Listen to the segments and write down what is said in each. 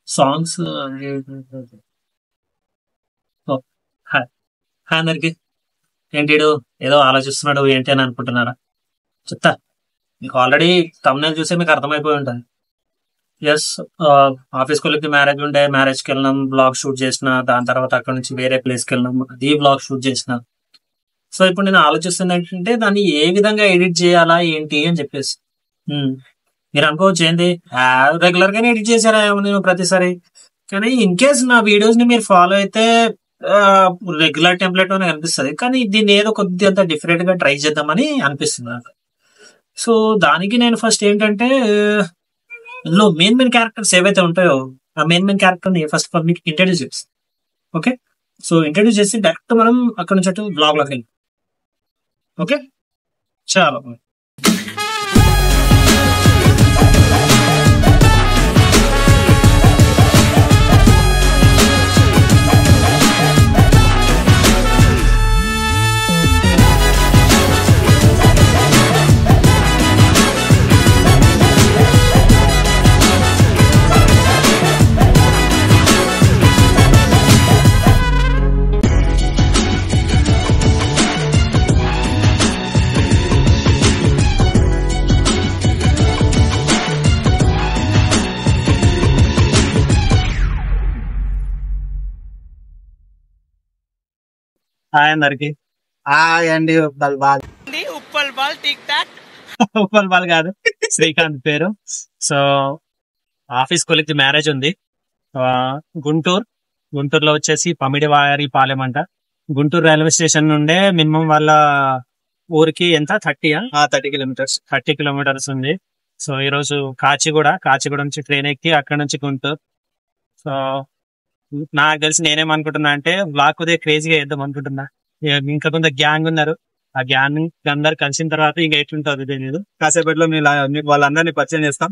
Songs hi అందరికి. ఏంటి ఈడు ఏదో ఆలోచిస్తున్నాడు ఏంటి అని అనుకుంటున్నారా? చెప్తా. మీకు ఆల్రెడీ తమ్మునేల్ చూసే మీకు అర్థమైపోయి ఉంటుంది. ఎస్, ఆఫీస్ కొలికి మ్యారేజ్ ఉండే, మ్యారేజ్కి వెళ్ళినాం, బ్లాగ్ షూట్ చేసిన, దాని తర్వాత అక్కడ నుంచి వేరే ప్లేస్కి వెళ్ళినాం, అది బ్లాగ్ షూట్ చేసిన. సో ఇప్పుడు నేను ఆలోచిస్తుంది ఏంటంటే దాన్ని ఏ విధంగా ఎడిట్ చేయాలా ఏంటి అని చెప్పేసి. మీరు అనుకోవచ్చు ఏంటి రెగ్యులర్ గానే ఎడిట్ చేశారా నేను ప్రతిసారి, కానీ ఇన్ కేస్ నా వీడియోస్ ని మీరు ఫాలో అయితే రెగ్యులర్ టెంప్లెట్ అని అనిపిస్తుంది, కానీ దీన్ని ఏదో కొద్ది అంత డిఫరెంట్ గా ట్రై చేద్దామని అనిపిస్తుంది నాకు. సో దానికి నేను ఫస్ట్ ఏంటంటే ఇందులో మెయిన్ క్యారెక్టర్స్ ఏవైతే ఉంటాయో ఆ మెయిన్ క్యారెక్టర్ ని ఫస్ట్ ఆఫ్ ఆల్ మీకు ఇంట్రడ్యూస్ చేస్తాను. ఓకే, సో ఇంట్రడ్యూస్ చేసి డైరెక్ట్ మనం అక్కడ నుంచి అటు బ్లాగ్ లోకి వెళ్ళి. ఓకే, చాలా హాయ్ అందరికి. హాయ్ అండి. Uppal ball tick talk. Uppal ball కాదు, శ్రీకాంత్ పేరు. సో ఆఫీస్ కొలికి మ్యారేజ్ ఉంది గుంటూరులో వచ్చేసి పమిడివారి పాలెం అంట. గుంటూరు రైల్వే స్టేషన్ నుండే మినిమం వాళ్ళ ఊరికి ఎంత 30 కిలోమీటర్స్ ఉంది. సో ఈ రోజు కాచిగూడ నుంచి ట్రైన్ ఎక్కి అక్కడ నుంచి గుంటూరు. సో నాకు తెలిసి నేనేమనుకుంటున్నా అంటే బ్లాక్ ఉదయం క్రేజీగా వేద్దాం అనుకుంటున్నా. ఇంకా కొంత గ్యాంగ్ ఉన్నారు, ఆ గ్యాంగ్ అందరు కలిసిన తర్వాత ఇంకా ఎట్లుంటుంది తెలియదు. కాసేపట్లో వాళ్ళందరినీ పరిచయం చేస్తాం.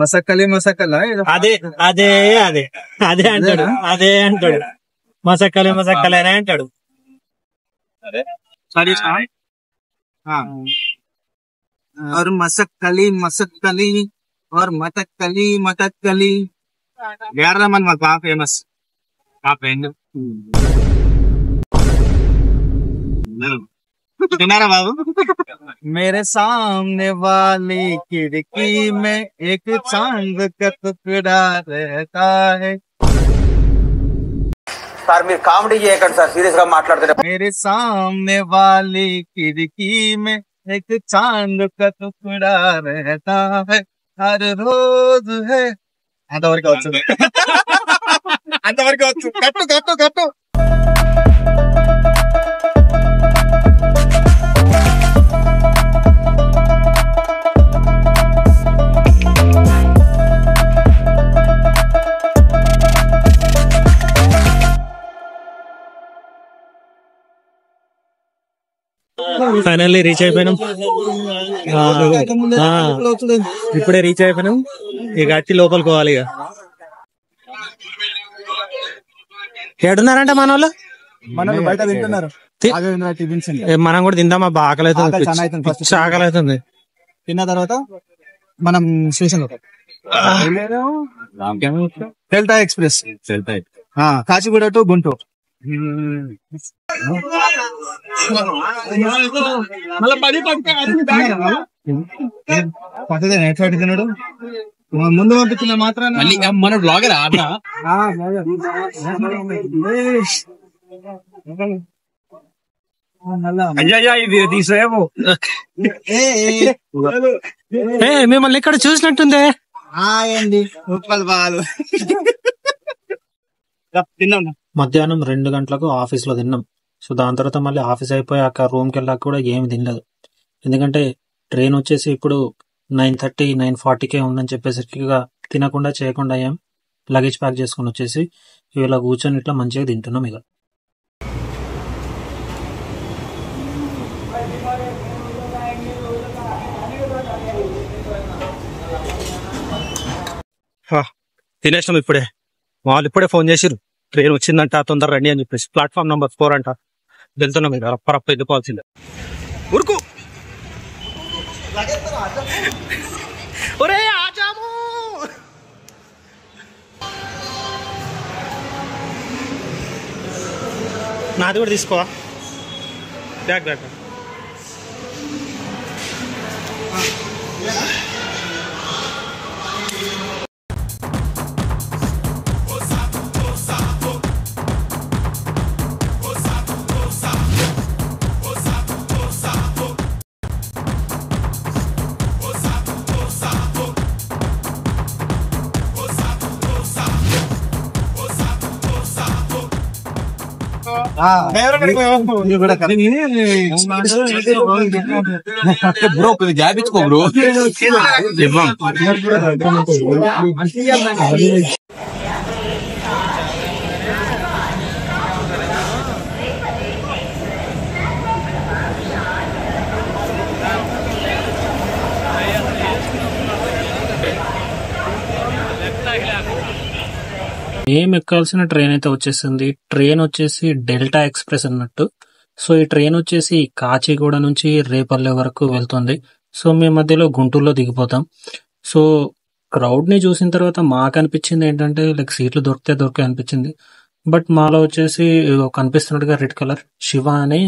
మసక్కలి అదే అంటాడు మసక్కలి అనే అంటాడు. और मसक्कली और मतक्कली ग्यारह मन बाగా ఫేమస్ ఆ ఫ్రెండ్ सुनारा बाबू. मेरे सामने वाली खिड़की में एक चांद का टुकड़ा रहता है. సార్ మీరు కామెడీ చేయకండి సార్, సీరియస్ గా మాట్లాడుతున్నారు. मेरे सामने वाली खिड़की में एक चांद का टुकड़ा रहता है हर रोज है. అంతవరకు వచ్చు కట్టు. ఫైనల్లీ రీచ్ అయిపోయినాం. ఇప్పుడే రీచ్ అయిపోయినాం. ఇక అట్టి లోపలికి పోవాలి. ఇక ఏడున్నారంటే మన వాళ్ళు బయట తింటున్నారు. మనం కూడా తిందామా? బాగా ఆకలి అవుతుంది. తిన్న తర్వాత మనం station delta express Kacheguda to Guntur. తిన్నాడు ముందు పంపించిన మాత్రం మన బ్లాగర్ మిమ్మల్ని ఇక్కడ చూసినట్టుందే. ఉప్పల్ బాల్ తిన్నాం. మధ్యాహ్నం 2 గంటలకు ఆఫీస్ లో తిన్నాం. సో దాని తర్వాత మళ్ళీ ఆఫీస్ అయిపోయాక రూమ్కి వెళ్ళాక కూడా ఏమి తినలేదు. ఎందుకంటే ట్రైన్ వచ్చేసి ఇప్పుడు 9:30 9:40కే ఉందని చెప్పేసరికి ఇక తినకుండా చేయకుండా ఏం లగేజ్ ప్యాక్ చేసుకొని వచ్చేసి ఇలా కూర్చొని ఇట్లా మంచిగా తింటున్నాం. ఇక తినేసినాం ఇప్పుడే. వాళ్ళు ఇప్పుడే ఫోన్ చేసిరు, ట్రైన్ వచ్చిందంట తొందర రండి అని చెప్పేసి. ప్లాట్ఫామ్ నెంబర్ 4 అంట. వెళ్తున్నాం ఇక రప్ప వెళ్ళిపోవాల్సిందే. ఉరుకు ఒరే ఆజాము. నాది కూడా తీసుకోవా బ్యాగ్ బ్యాగ్. బ్రో కొద్దిగా జాపించుకో బ్రో. మేము ఎక్కాల్సిన ట్రైన్ అయితే వచ్చేసింది. ట్రైన్ వచ్చేసి డెల్టా ఎక్స్ప్రెస్ అన్నట్టు. సో ఈ ట్రైన్ వచ్చేసి కాచిగూడ నుంచి రేపల్లె వరకు వెళ్తుంది. సో మేము మధ్యలో గుంటూరులో దిగిపోతాం. సో క్రౌడ్ ని చూసిన తర్వాత మాకు అనిపించింది ఏంటంటే లైక్ సీట్లు దొరికే అనిపించింది. బట్ మాలో వచ్చేసి కనిపిస్తున్నట్టుగా రెడ్ కలర్ శివ అని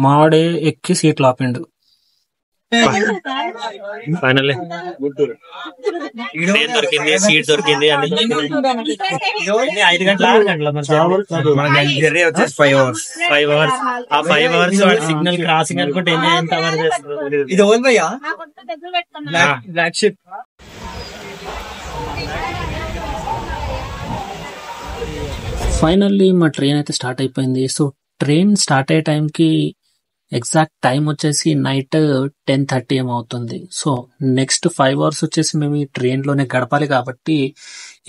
మాడే ఎక్కి సీట్లు ఆపిండు. ఫైనల్లీ ట్రైన్ దొరికింది, సీట్ దొరికింది. 5 గంటల 6 గంటల 5 అవర్స్. ఆ 5 అవర్స్ వాడు సిగ్నల్ క్రాసింగ్ అనుకుంటే ఎంత కవర్ చేస్తారు. ఇది ఓన్ భయ్యా బ్లాక్ షిప్. ఫైనల్లీ మా ట్రైన్ అయితే స్టార్ట్ అయిపోయింది. సో ట్రైన్ స్టార్ట్ అయ్యే టైంకి ఎగ్జాక్ట్ టైం వచ్చేసి నైట్ 10:30 అవుతుంది. సో నెక్స్ట్ 5 అవర్స్ వచ్చేసి మేము ఈ ట్రైన్ లోనే గడపాలి కాబట్టి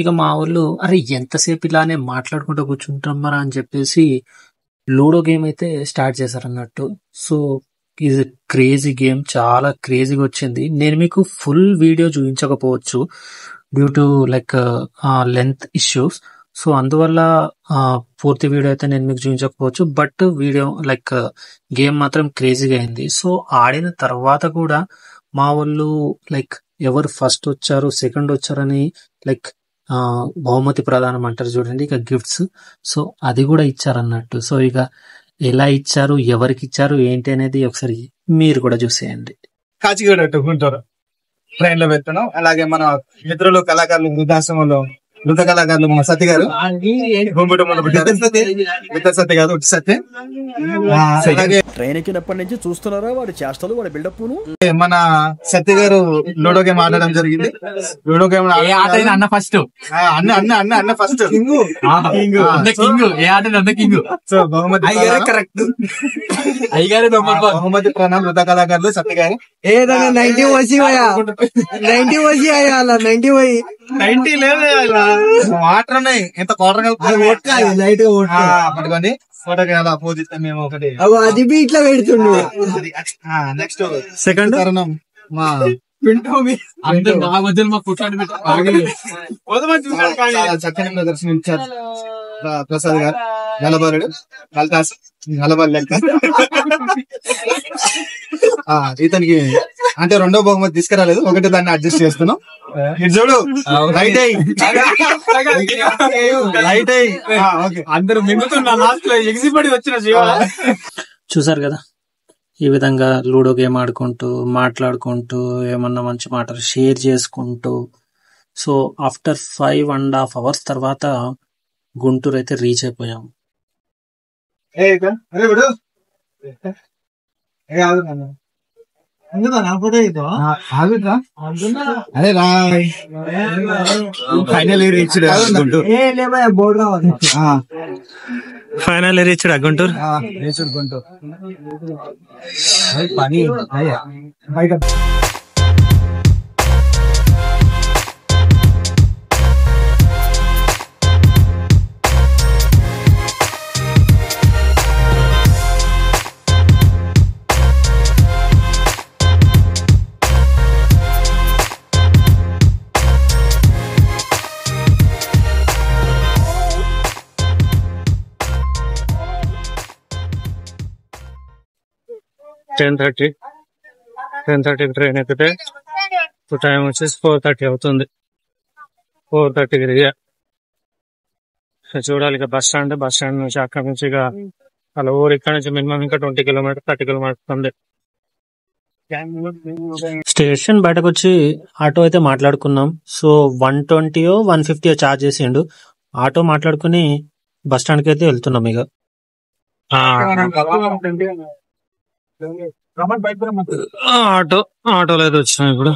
ఇక మా వాళ్ళు అరే ఎంతసేపు ఇలానే మాట్లాడుకుంటూ కూర్చుంటాం మరా అని చెప్పేసి లూడో గేమ్ అయితే స్టార్ట్ చేశారన్నట్టు. సో ఇది క్రేజీ గేమ్, చాలా క్రేజీగా వచ్చింది. నేను మీకు ఫుల్ వీడియో చూపించకపోవచ్చు due to like length issues. So అందువల్ల పూర్తి వీడియో అయితే నేను మీకు చూపించకపోవచ్చు. బట్ వీడియో లైక్ గేమ్ మాత్రం క్రేజీగా అయింది. సో ఆడిన తర్వాత కూడా మా వాళ్ళు లైక్ ఎవరు ఫస్ట్ వచ్చారు సెకండ్ వచ్చారని లైక్ బహుమతి ప్రదానం అంటారు చూడండి, ఇక గిఫ్ట్స్. సో అది కూడా ఇచ్చారన్నట్టు. సో ఇక ఎలా ఇచ్చారు, ఎవరికి ఇచ్చారు ఏంటి అనేది ఒకసారి మీరు కూడా చూసేయండి. కాచిగూడ గుంటూరు ట్రైన్ లో వెళ్తున్నాం. అలాగే మన మిత్రులు కళాకారులు వృద్ధాశ్రమంలో నృత్య కళాకారులు మన సత్య గారు సత్య గారు సత్య. అలాగే ట్రైన్ ఎక్కినప్పటి నుంచి చూస్తున్నారా వాడి చేష్టలు, వాడి బిల్డప్. మన సత్య గారు లూడో గేమ్ ఆడడం జరిగింది. లూడో గేమ్ అన్న ఫస్ట్ అన్న ఫస్ట్ సో బహుమతి కరెక్ట్ అయ్యారు బహుమతి ప్రణామ్ నృత్య కళాకారులు సత్య గారు. ఏదైనా 90 వచ్చి 90 వచ్చి అయ్యాల 90 పోయి 90 లేదు వాటర్ ఉన్నాయి. ఎంత క్వార్టర్ లైట్ గా పట్టుకొని ఫోటోకి అలా పోజ్ ఇస్తే మేము ఒకటి అది బి ఇట్లా పెడుతుండు. నెక్స్ట్ సెకండ్ తరుణం మా చక్కని ప్రదర్శన ఇచ్చారు ప్రసాద్ గారు. నలబరుడు లలితాస్ నలబరు లెక్క. ఇతనికి అంటే రెండో బహుమతి తీసుకురాలేదు, ఒకటి దాన్ని అడ్జస్ట్ చేస్తున్నాం. ఇది చూడు రైట్ అయ్యి రైట్ అయ్యి అందరూ మింగుతున్నా లాస్ట్ లో ఎగిసిపడి వచ్చిన చూసారు కదా, ఈ విధంగా లూడో గేమ్ ఆడుకుంటూ మాట్లాడుకుంటూ ఏమన్నా మంచి మాటలు షేర్ చేసుకుంటూ సో ఆఫ్టర్ 5.5 hours తర్వాత గుంటూరు అయితే రీచ్ అయిపోయాం. అరే రా final reached Guntur. Final reached Guntur. Reached Guntur. పని బయట 10:30 ట్రైన్ ఎక్కితే ఇప్పుడు టైం వచ్చేసి 4:30 అవుతుంది. 4:30 చూడాలి. ఇక బస్ స్టాండ్ నుంచి అక్కడ నుంచి ఇక వాళ్ళ ఊరు ఇక్కడ నుంచి మినిమం ఇంకా 20 కిలోమీటర్ 30 కిలోమీటర్స్ ఉంది. స్టేషన్ బయటకు వచ్చి ఆటో అయితే మాట్లాడుకున్నాం. సో 120 150 ఛార్జ్ చేసిండు. ఆటో మాట్లాడుకుని బస్ స్టాండ్ కి అయితే వెళ్తున్నాం. ఇక ఆటోలో అయితే వచ్చినాం ఇప్పుడు.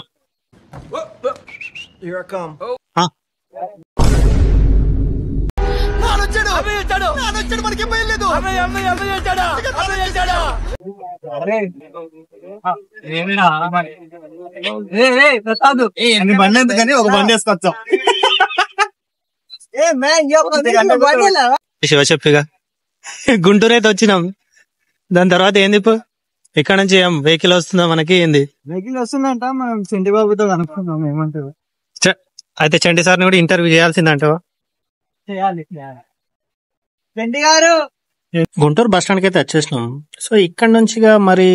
బండి ఎందుకని ఒక బండి వేసుకొచ్చాం. శివ చెప్పిగా గుంటూరు అయితే వచ్చినాం. దాని తర్వాత ఏంది ఇప్పుడు ఇక్కడ నుంచి ఏం వెహికల్ వస్తుందా మనకి? ఏంది వెహికల్ వస్తుందంట. మనం చంటిబాబుతో కనుక్కుందాం ఏమంటారు. అయితే చంటి సార్ని కూడా ఇంటర్వ్యూ చేయాల్సిందంటవా? చేయాలి. చంటి గారు గుంటూరు బస్ స్టాండ్ కి అయితే వచ్చేసినాం. సో ఇక్కడ నుంచిగా మరి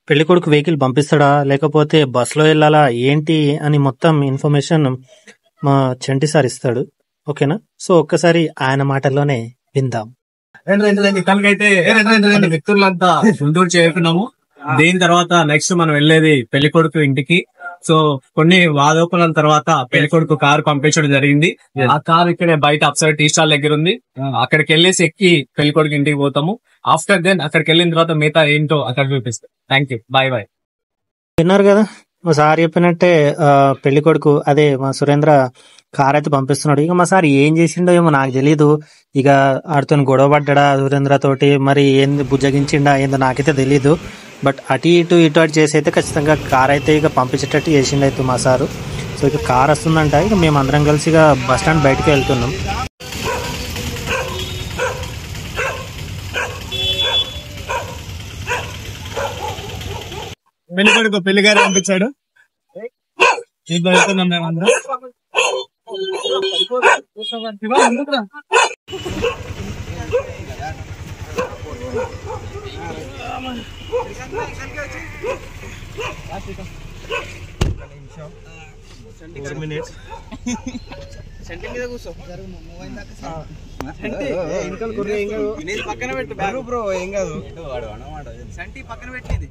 పెళ్లి కొడుకు వెహికల్ పంపిస్తాడా లేకపోతే బస్ లో వెళ్ళాలా ఏంటి అని మొత్తం ఇన్ఫర్మేషన్ మా చంటి సార్ ఇస్తాడు. ఓకేనా? సో ఒక్కసారి ఆయన మాటల్లోనే విందాం. ఇక్కడికైతే వ్యక్తులంతా గుంటూరు చేరుకున్నాము. దీని తర్వాత నెక్స్ట్ మనం వెళ్ళేది పెళ్లి కొడుకు ఇంటికి. సో కొన్ని వాదోపనాల తర్వాత పెళ్లి కొడుకు కారు పంపించడం జరిగింది. ఆ కారు ఇక్కడే బయట అప్సైడ్ టీ స్టాల్ దగ్గర ఉంది. అక్కడికి వెళ్ళేసి ఎక్కి పెళ్లి కొడుకు ఇంటికి పోతాము. ఆఫ్టర్ దెన్ అక్కడికి వెళ్ళిన తర్వాత మిగతా ఏంటో అక్కడ చూపిస్తాం. Thank you. Bye bye. విన్నారు కదా మా సార్ చెప్పినట్టే పెళ్లి కొడుకు అదే మా సురేంద్ర కార్ అయితే పంపిస్తున్నాడు. ఇక మా సార్ ఏం చేసిండో ఏమో నాకు తెలీదు. ఇక ఆడితో గొడవ పడ్డా సురేంద్ర తోటి, మరి ఏంది బుజ్జగించిండా ఏందో నాకైతే తెలీదు. బట్ అటు ఇటు చేసి అయితే ఖచ్చితంగా కార్ అయితే ఇక పంపించేటట్టు చేసిండు అయితే మా సారు. సో ఇక కార్ వస్తుందంట. ఇక మేము అందరం కలిసి ఇక బస్ స్టాండ్ బయటకు వెళ్తున్నాం. పెళ్లి కొడుకు పెళ్లి గారు పంపించాడు. వెళ్తున్నాం మేమందరం. పక్కన పెట్టు బ్రో. ఏం కాదు సంటి పక్కన పెట్టేది.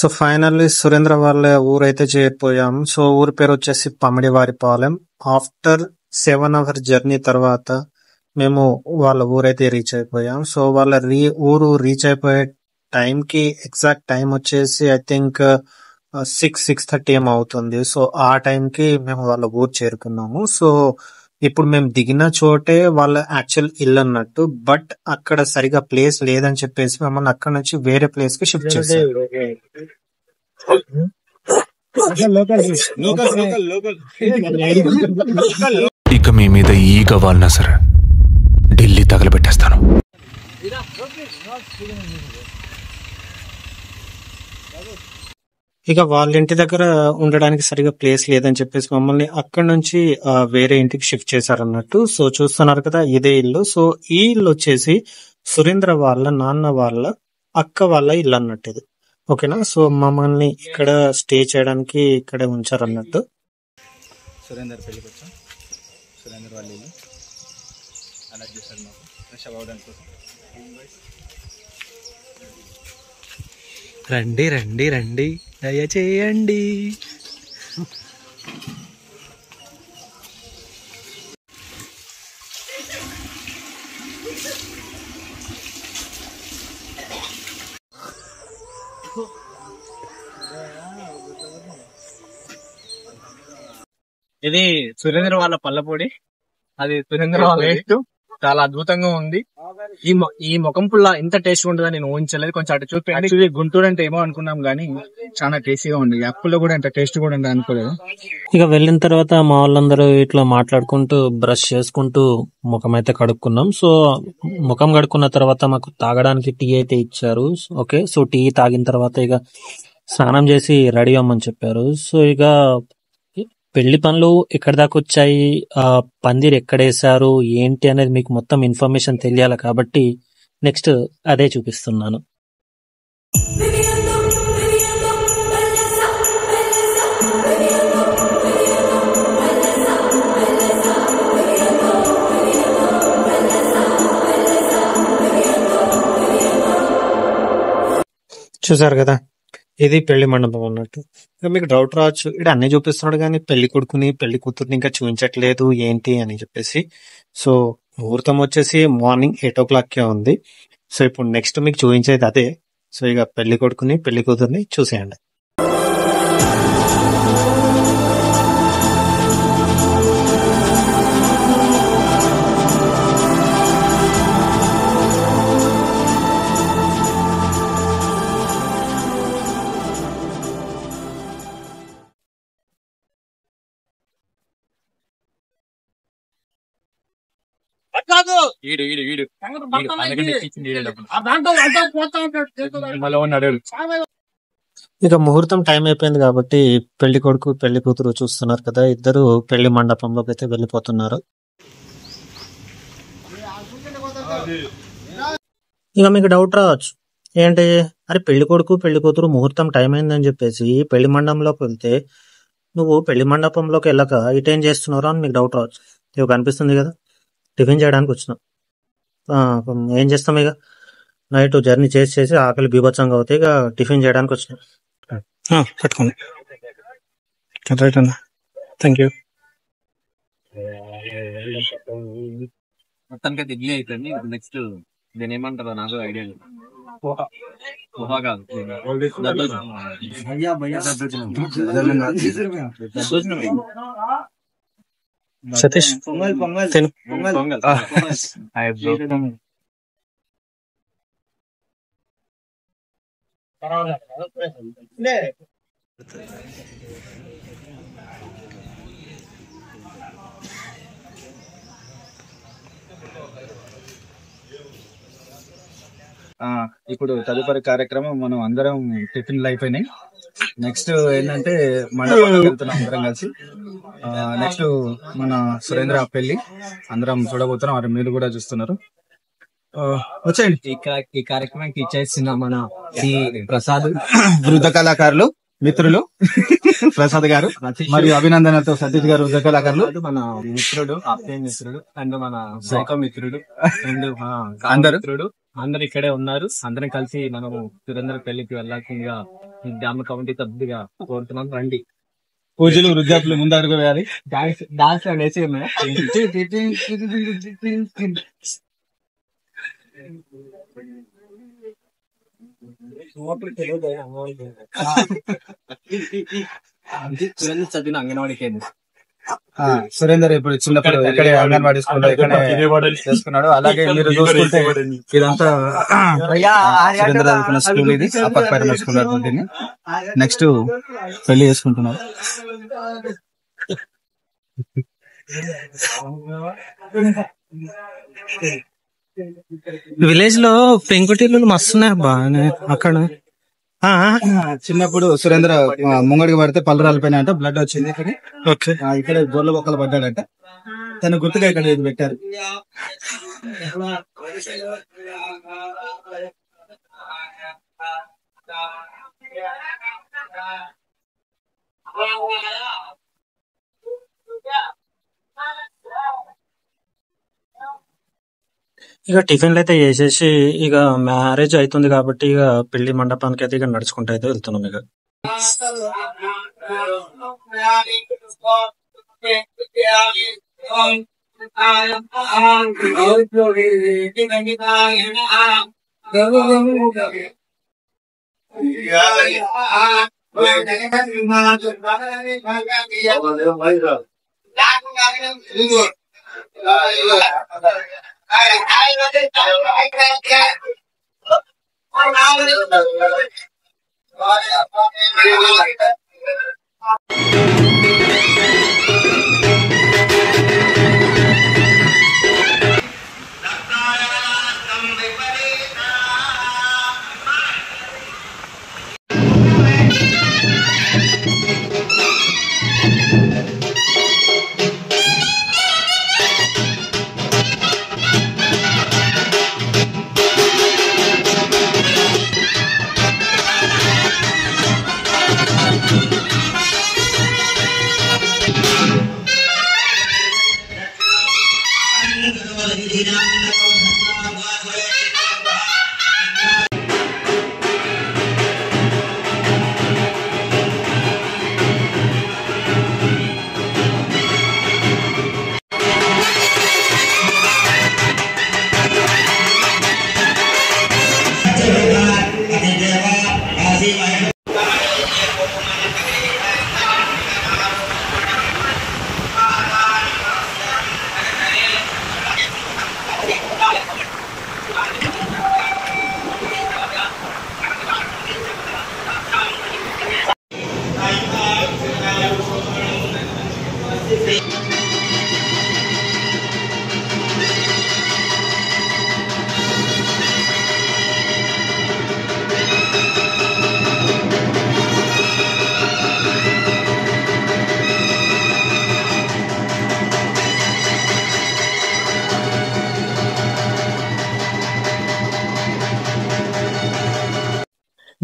సో ఫైనల్లీ సురేంద్ర వాళ్ళ ఊరైతే చేరిపోయాం. సో ఊరి పేరు వచ్చేసి పమిడివారిపాలెం. ఆఫ్టర్ 7 hours జర్నీ తర్వాత మేము వాళ్ళ ఊరైతే రీచ్ అయిపోయాం. సో వాళ్ళ ఊరు రీచ్ అయిపోయే టైంకి ఎగ్జాక్ట్ టైం వచ్చేసి ఐ థింక్ 6:30 ఏమో అవుతుంది. సో ఆ టైంకి మేము వాళ్ళ ఊరు చేరుకున్నాము. సో ఇప్పుడు మేము దిగిన చోటే వాళ్ళ యాక్చువల్ ఇల్లు అన్నట్టు. బట్ అక్కడ సరిగా ప్లేస్ లేదని చెప్పేసి మమ్మల్ని అక్కడ నుంచి వేరే ప్లేస్ కి షిఫ్ట్ చేశారు. ఇక మీ మీద ఈగ వాలినా సరే ఢిల్లీ తగలబెట్టేస్తాను. ఇక వాళ్ళ ఇంటి దగ్గర ఉండడానికి సరిగా ప్లేస్ లేదని చెప్పేసి మమ్మల్ని అక్కడ నుంచి వేరే ఇంటికి షిఫ్ట్ చేశారన్నట్టు. సో చూస్తున్నారు కదా ఇదే ఇల్లు. సో ఈ ఇల్లు వచ్చేసి సురేంద్ర వాళ్ళ నాన్న వాళ్ళ అక్క వాళ్ళ ఇల్లు అన్నట్టు ఇది. ఓకేనా? సో మమ్మల్ని ఇక్కడ స్టే చేయడానికి ఇక్కడే ఉంచారన్నట్టు. సురేందర్ పెళ్లికి వచ్చాం. సురేందర్ వాళ్ళ ఇల్లు అలా చేశారు మాకు ఫ్రెష్ అవ్వడానికి కోసం. రండి రండి రండి దయచేయండి. ఇది సురేంద్ర వాళ్ళ పల్లపొడి, అది సురేంద్ర వాళ్ళ టేస్ట్ చాలా అద్భుతంగా ఉంది. ఈ ముఖం పుల్ల ఇంత టేస్ట్ ఉంటుందని నేను ఊహించలేదు. కొంచెం అటు చూపి. యాక్చువల్లీ గుంటూరు అంటే ఏమో అనుకున్నాం కానీ చాలా టేస్టీగా ఉంది. యాప్లో కూడా ఇంత టేస్ట్ కూడా ఉంది అనుకోలేదు. ఇక వెళ్ళిన తర్వాత మా వాళ్ళందరూ ఇట్లా మాట్లాడుకుంటూ బ్రష్ చేసుకుంటూ ముఖం అయితే కడుక్కున్నాం. సో ముఖం కడుక్కున్న తర్వాత మాకు తాగడానికి టీ అయితే ఇచ్చారు. ఓకే, సో టీ తాగిన తర్వాత ఇక స్నానం చేసి రెడీ అవ్వమని చెప్పారు. సో ఇక పెళ్లి పనులు ఎక్కడి దాకా వచ్చాయి, పందిరి ఎక్కడేశారు ఏంటి అనేది మీకు మొత్తం ఇన్ఫర్మేషన్ తెలియాలి కాబట్టి నెక్స్ట్ అదే చూపిస్తున్నాను. చూసారు కదా, ఇది పెళ్లి మండపం అన్నట్టు. ఇక మీకు డౌట్ రావచ్చు, ఇక్కడ అన్ని చూపిస్తున్నాడు కానీ పెళ్లి కొడుకుని పెళ్లి కూతుర్ని ఇంకా చూపించట్లేదు ఏంటి అని చెప్పేసి. సో ముహూర్తం వచ్చేసి మార్నింగ్ 8 o'clock ఉంది. సో ఇప్పుడు నెక్స్ట్ మీకు చూపించేది అదే. సో ఇక పెళ్లి కొడుకుని పెళ్లి కూతుర్ని చూసేయండి. ఇక ముహూర్తం టైం అయిపోయింది కాబట్టి పెళ్లి కొడుకు పెళ్లి కూతురు చూస్తున్నారు కదా, ఇద్దరు పెళ్లి మండపంలోకి అయితే వెళ్ళిపోతున్నారు. ఇక మీకు డౌట్ రావచ్చు, ఏంటి అరే పెళ్లి కొడుకు పెళ్లి కూతురు ముహూర్తం టైం అయిందని చెప్పేసి పెళ్లి మండపంలోకి వెళ్తే నువ్వు పెళ్లి మండపంలోకి వెళ్ళక ఇటేం చేస్తున్నారో అని మీకు డౌట్ రావచ్చు. ఇక కనిపిస్తుంది కదా, టిఫిన్ చేయడానికి వచ్చినాం. ఏం చేస్తాం, ఇక నైట్ జర్నీ చేసి ఆకలి బీభత్సంగా అవుతాయి. ఇక టిఫిన్ చేయడానికి వచ్చినాం. పెట్టుకోండి. రైట్ అన్న, థ్యాంక్ యూ. మొత్తానికి ఇడ్లీ అయిపోయింది. నెక్స్ట్ దీని ఏమంటారో నాకు ఐడియా లేదు. పోహా కాదు, సతీష్ తిను. ఇప్పుడు తదుపరి కార్యక్రమం మనం అందరం టిఫిన్లు అయిపోయినాయి. నెక్స్ట్ ఏంటంటే మండపంలోకి వెళ్తున్నాం అందరం కలిసి. నెక్స్ట్ మన సురేంద్ర పెళ్లి అందరం చూడబోతున్నాం. మరి మీరు కూడా చూస్తున్నారు. వచ్చేయండి. ఈ కార్యక్రమానికి ఇచ్చేసిన మన ప్రసాద్ వృద్ధ కళాకారులు మిత్రులు ప్రసాద్ గారు మరియు అభినందనతో సతీష్ గారు వృద్ధ కళాకారులు, మన మిత్రుడు ఆప్యాయ మిత్రుడు అండ్ మన సైక మిత్రుడు అండ్ అందరు ఇక్కడే ఉన్నారు. అందరం కలిసి మనము సురేంద్ర పెళ్లికి వెళ్ళాల్సిందిగా గ్రామ కమిటీ సభ్యుడిగా కోరుతున్నాం. రండి. పూజలు వృద్ధాపులు ముందు అడుగు వేయాలి. డాన్స్ అనేసి చదివిన అంగన్వాడికి సురేందర్ ఇప్పుడు చిన్నప్పుడు ఇక్కడే అంగన్వాడీ స్కూల్ చేసుకున్నాడు. అలాగే మీరు చూసుకుంటే ఇదంతా సురేందర్ చదువుకున్న స్కూల్, ఇది అప్పర్ ప్రైమరీ స్కూల్ అనుకుంటుంది. నెక్స్ట్ పెళ్లి చేసుకుంటున్నారు. విలేజ్ లో పెంకుటిల్లు మస్తున్నాయి బాగానే. అక్కడ చిన్నప్పుడు సురేంద్ర ముంగడికి పడితే పళ్ళు రాలిపోయినాయంట, బ్లడ్ వచ్చింది. ఇక్కడ గొర్రెల బొక్కలు పడ్డాడంట. తన గుర్తుగా ఇక్కడ పెట్టారు. ఇక టిఫిన్లు అయితే చేసేసి ఇక మ్యారేజ్ అవుతుంది కాబట్టి ఇక పెళ్లి మండపానికి అయితే ఇక నడుచుకుంటూ అయితే వెళ్తున్నాం. ఇక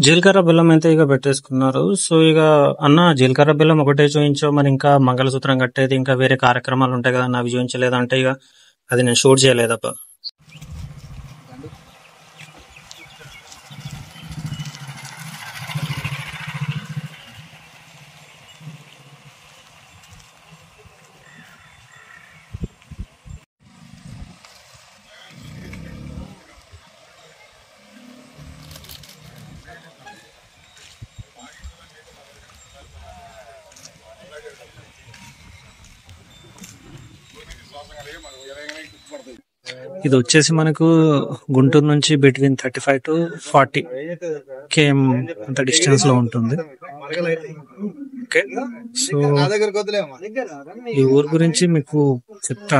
జీలకర్ర బెల్లం అయితే ఇక పెట్టేసుకున్నారు. సో ఇక అన్న జీలకర్ర బెల్లం ఒకటే చూపించావు, మరి ఇంకా మంగళసూత్రం కట్టేది ఇంకా వేరే కార్యక్రమాలు ఉంటాయి కదా, అవి చూపించలేదంటే ఇక అది నేను షూట్ చేయలేదప్ప. ఇది వచ్చేసి మనకు గుంటూరు నుంచి బిట్వీన్ 35 to 40 km అంత డిస్టెన్స్ లో ఉంటుంది. ఓకే, సో ఈ ఊరు గురించి మీకు చెప్తా,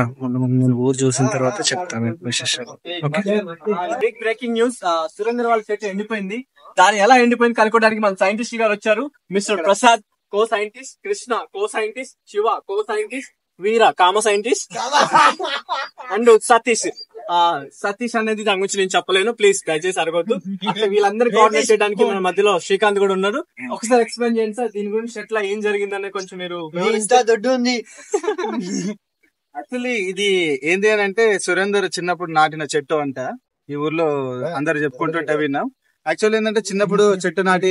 నేను ఊరు చూసిన తర్వాత చెప్తాను మీకు విశేషాలు. బిగ్ బ్రేకింగ్ న్యూస్, సురేందర్ వాళ్ళ చెట్టు ఎండిపోయింది. దాని ఎలా ఎండిపోయింది కనుక్కోవడానికి మన సైంటిస్ట్ గారు వచ్చారు. Mister Prasad co scientist, Krishna co scientist, Shiva co scientist, Veera comma scientist and Satish అనేది దాని గురించి నేను చెప్పలేను, ప్లీజ్ దయచేసి అడగొద్దు. అట్లా వీళ్ళందరూ కోఆర్డినేట్ చేయడానికి మన మధ్యలో శ్రీకాంత్ కూడా ఉన్నారు. ఒకసారి ఎక్స్ప్లెయిన్ చేయండి సార్, దీని గురించి ఎట్లా ఏం జరిగిందనే కొంచెం మీరు. దొడ్డు ఉంది. యాక్చువల్లీ ఇది ఏంది అని అంటే సురేందర్ చిన్నప్పుడు నాటిన చెట్టు అంట, ఈ ఊర్లో అందరు చెప్పుకుంటుంటే విన్నాం. యాక్చువల్లీ ఏంటంటే చిన్నప్పుడు చెట్టు నాటి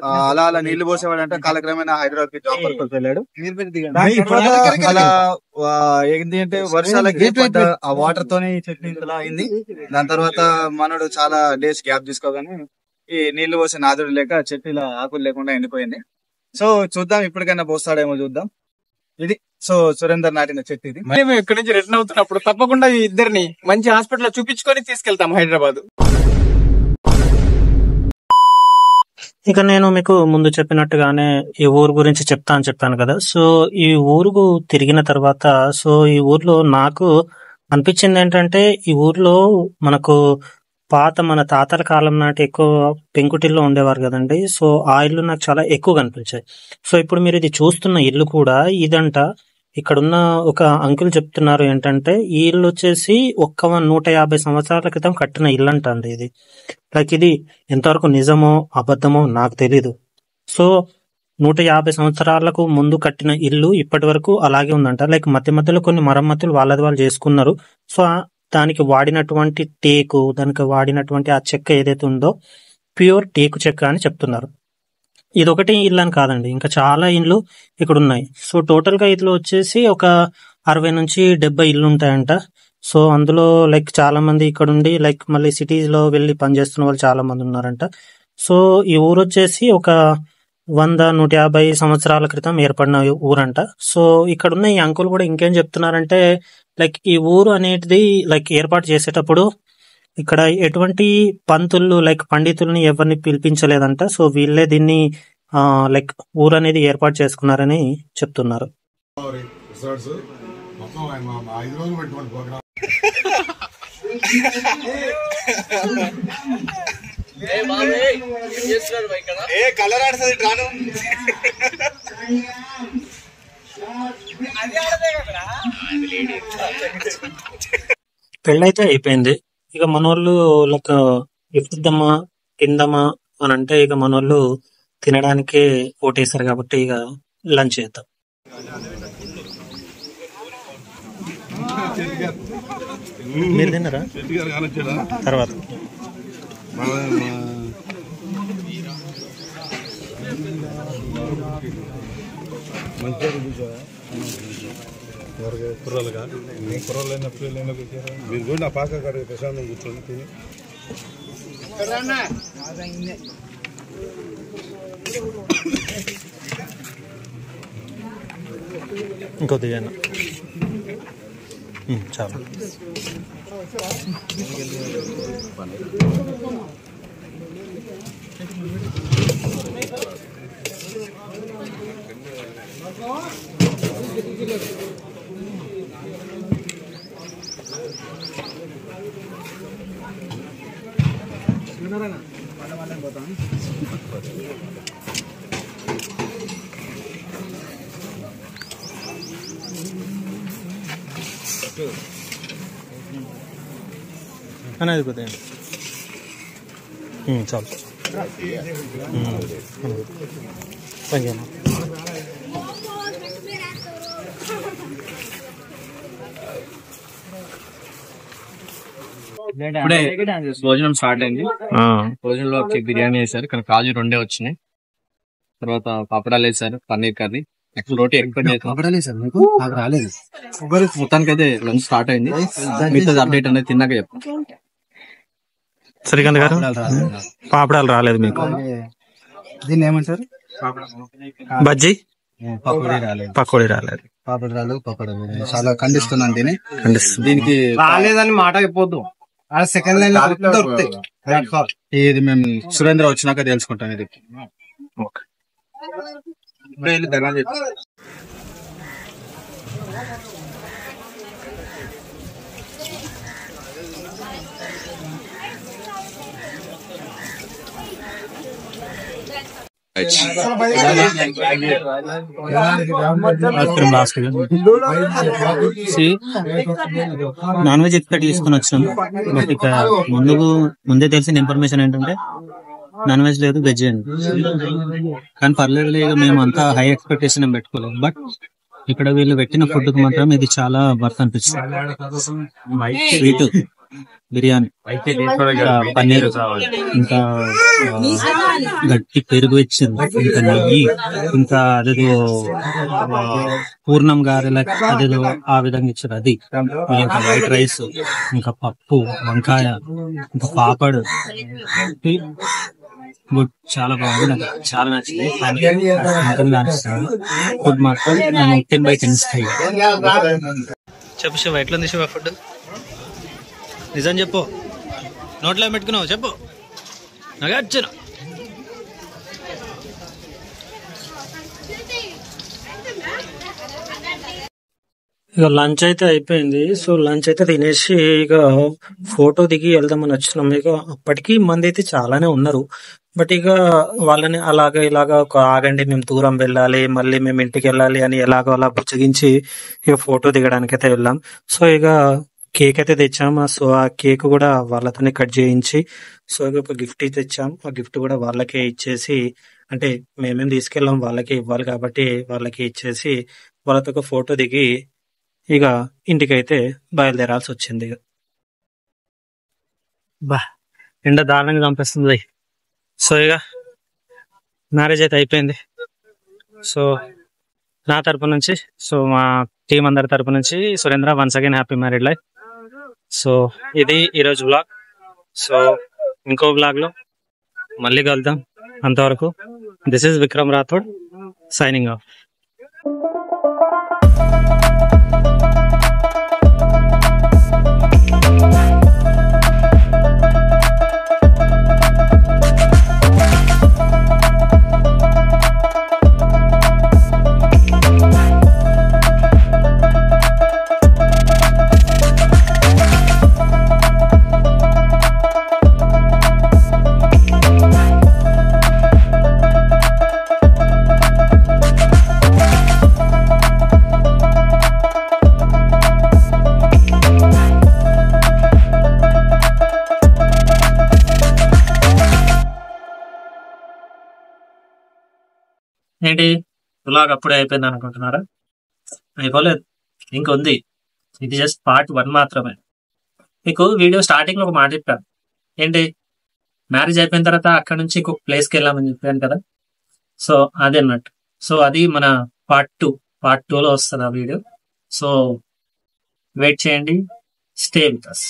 అలా అలా నీళ్లు పోసేవాడంటే కాలక్రమేణా హైదరాబాద్ కి జాబ్ పర్పస్ వెళ్ళాడు. అలా ఏంటి అంటే వర్షాలకి ఆ వాటర్ తోనే ఈ చెట్టు ఇలా అయింది. దాని తర్వాత మనోడు చాలా డేస్ గ్యాప్ తీసుకోగానే ఈ నీళ్లు పోసే నాదుడు లేక చెట్టు ఇలా ఆకులు లేకుండా ఎండిపోయింది. సో చూద్దాం ఇప్పటికైనా పోస్తాడేమో చూద్దాం. ఇది సో సురేందర్ నాటిన చెట్టు ఇది. మేము ఇక్కడ నుంచి రిటర్న్ అవుతున్నప్పుడు తప్పకుండా ఈ ఇద్దరిని మంచి హాస్పిటల్ చూపించుకొని తీసుకెళ్తాం హైదరాబాద్. ఇక నేను మీకు ముందు చెప్పినట్టుగానే ఈ ఊరు గురించి చెప్తా అని చెప్పాను కదా. సో ఈ ఊరుకు తిరిగిన తర్వాత సో ఈ ఊర్లో నాకు అనిపించింది ఏంటంటే, ఈ ఊర్లో మనకు మన తాతల కాలం నాటి ఎక్కువ పెంకుటిల్లో ఉండేవారు కదండి. సో ఆ ఇల్లు నాకు చాలా ఎక్కువ కనిపించాయి. సో ఇప్పుడు మీరు ఇది చూస్తున్న ఇల్లు కూడా ఇదంట. ఇక్కడున్న ఒక అంకుల్ చెప్తున్నారు ఏంటంటే, ఈ ఇల్లు వచ్చేసి 150 సంవత్సరాల క్రితం కట్టిన ఇల్లు అంట అండి ఇది. లైక్ ఇది ఎంతవరకు నిజమో అబద్ధమో నాకు తెలీదు. సో 150 సంవత్సరాలకు ముందు కట్టిన ఇల్లు ఇప్పటి వరకు అలాగే ఉందంట. లైక్ మధ్య మధ్యలో కొన్ని మరమ్మతులు వాళ్ళది వాళ్ళు చేసుకున్నారు. సో దానికి వాడినటువంటి టేకు, దానికి వాడినటువంటి ఆ చెక్క ఏదైతే ఉందో ప్యూర్ టేకు చెక్క అని చెప్తున్నారు. ఇదొకటి ఇల్లు అని కాదండి, ఇంకా చాలా ఇండ్లు ఇక్కడ ఉన్నాయి. సో టోటల్ గా ఇదిలో వచ్చేసి ఒక 60 నుంచి 70 ఇల్లు ఉంటాయంట. సో అందులో లైక్ చాలా మంది ఇక్కడ ఉండి లైక్ మళ్ళీ సిటీస్ లో వెళ్ళి పనిచేస్తున్న వాళ్ళు చాలా మంది ఉన్నారంట. సో ఈ ఊరు వచ్చేసి ఒక 100-150 సంవత్సరాల క్రితం ఏర్పడిన ఊరంట. సో ఇక్కడ ఉన్న ఈ అంకుల్ కూడా ఇంకేం చెప్తున్నారంటే లైక్ ఈ ఊరు అనేది లైక్ ఏర్పాటు చేసేటప్పుడు ఇక్కడ ఎటువంటి పంతులు లైక్ పండితుల్ని ఎవరిని పిలిపించలేదంట. సో వీళ్ళే దీన్ని లైక్ ఊరు అనేది ఏర్పాటు చేసుకున్నారని చెప్తున్నారు. కలర్ ఆడుతుంది రాను. పెళ్ళైతే అయిపోయింది. ఇక మనోళ్ళు లైక్ ఇప్పుడమ్మా తిందమా అని అంటే ఇక మనోళ్ళు తినడానికే ఓటేశారు కాబట్టి ఇక లంచ్ చేద్దాం. మీరు తిన్నారా? తర్వాత కుర్రలుగా కుర్రలు మీరు కూడా నా పాక కాడ ప్రశాంతం కూర్చొని తిని ఇంకొద్దిగా చాలా అనేది కొద్దిగా చాలు పనిచేయనా. ఇప్పుడే భోజనం స్టార్ట్ అయింది. భోజనంలో వచ్చి బిర్యానీ వేశారు, కానీ కాజు 2 వచ్చినాయి. తర్వాత పాపడాలు వేశారు, పన్నీర్ కర్రీ, రోటీ ఎక్స్పెక్ట్ చేస్తాను. మొత్తానికి అయితే లంచ్ స్టార్ట్ అయింది. మీతో అప్డేట్ అనేది తిన్నాక చెప్తాను. శ్రీకాంత్ గారు పాపడాలు రాలేదు మీకు? దీన్ని ఏమంటారు? బజ్జీ పకోడీ రాలేదు. పాపడాలు పకోడాలు చాలా ఖండిస్తున్నాను దీన్ని. దీనికి రాలేదని మాట చెప్పొద్దు. సెకండ్ లైన్ దొరుకుతాయి. ఇది మేము సురేంద్ర వచ్చినాక తెలుసుకుంటాం. ఇది నాన్ వెజ్ ఎక్కడ తీసుకుని వచ్చినాం. బట్ ఇక ముందే తెలిసిన ఇన్ఫర్మేషన్ ఏంటంటే నాన్ వెజ్ లేదు, వెజ్ అండి. కానీ పర్లేదు, ఇక మేము అంతా హై ఎక్స్పెక్టేషన్ ఏం పెట్టుకోలేదు. బట్ ఇక్కడ వీళ్ళు పెట్టిన ఫుడ్ కు మాత్రం ఇది చాలా వర్త్ అనిపిస్తుంది. స్వీట్ బిర్యానీ, పన్నీర్, ఇంకా గట్టి పెరుగు ఇచ్చింది, ఇంకా నెయ్యి, ఇంకా అదేదో పూర్ణం గారెల అదేదో ఆ విధంగా ఇచ్చారు. అది ఇంకా వైట్ రైస్, ఇంకా పప్పు, వంకాయ, ఇంకా పాపడ్. గుడ్, చాలా బాగుంది. నాకు చాలా నచ్చింది. ఫుడ్ మాత్రం 10/10 స్థాయి. చెప్పు శివ, ఎట్లుంది శివ ఫుడ్? నిజం చెప్పు, నోట్లో పెట్టుకున్నావు చెప్పు. నాగర్జున ఇక లంచ్ అయితే అయిపోయింది. సో లంచ్ అయితే తినేసి ఇక ఫోటో దిగి వెళ్దామని వచ్చినాం. ఇక అప్పటికి మంది అయితే చాలానే ఉన్నారు. బట్ ఇక వాళ్ళని అలాగా ఇలాగా ఒక ఆగండి, మేము దూరం వెళ్ళాలి, మళ్ళీ మేము ఇంటికి వెళ్ళాలి అని ఎలాగో అలా బుచ్చగించి ఇక ఫోటో దిగడానికి అయితే వెళ్ళాం. సో ఇక కేక్ అయితే తెచ్చాము. సో ఆ కేక్ కూడా వాళ్ళతోనే కట్ చేయించి, సో ఒక గిఫ్ట్ తెచ్చాం. ఆ గిఫ్ట్ కూడా వాళ్ళకే ఇచ్చేసి, అంటే మేమేం తీసుకెళ్ళాం, వాళ్ళకే ఇవ్వాలి కాబట్టి వాళ్ళకి ఇచ్చేసి వాళ్ళతో ఒక ఫోటో దిగి ఇక ఇంటికైతే బయలుదేరాల్సి వచ్చింది. బా, ఎండ దారుణంగా చంపేస్తుంది. సో ఇక మ్యారేజ్ అయితే అయిపోయింది. సో నా తరపు నుంచి, సో మా టీం అందరి తరపు నుంచి Surendra once again happy married life. So ఇది ఈరోజు బ్లాగ్. సో ఇంకో బ్లాగ్ లో మళ్ళీ కలుద్దాం. అంతవరకు this is Vikram Rathod signing off. ఏంటి బ్లాగ్ అప్పుడే అయిపోయింది అనుకుంటున్నారా? అయిపోలేదు, ఇంకొంది. ఇది జస్ట్ పార్ట్ 1 మాత్రమే. మీకు వీడియో స్టార్టింగ్ లో ఒక మాట చెప్పాను, ఏంటి మ్యారేజ్ అయిపోయిన తర్వాత అక్కడ నుంచి ఇంకొక ప్లేస్కి వెళ్ళామని చెప్పాను కదా. సో అదే అన్నట్టు. సో అది మన పార్ట్ 2లో వస్తుంది ఆ వీడియో. సో వెయిట్ చేయండి, స్టే విత్ us.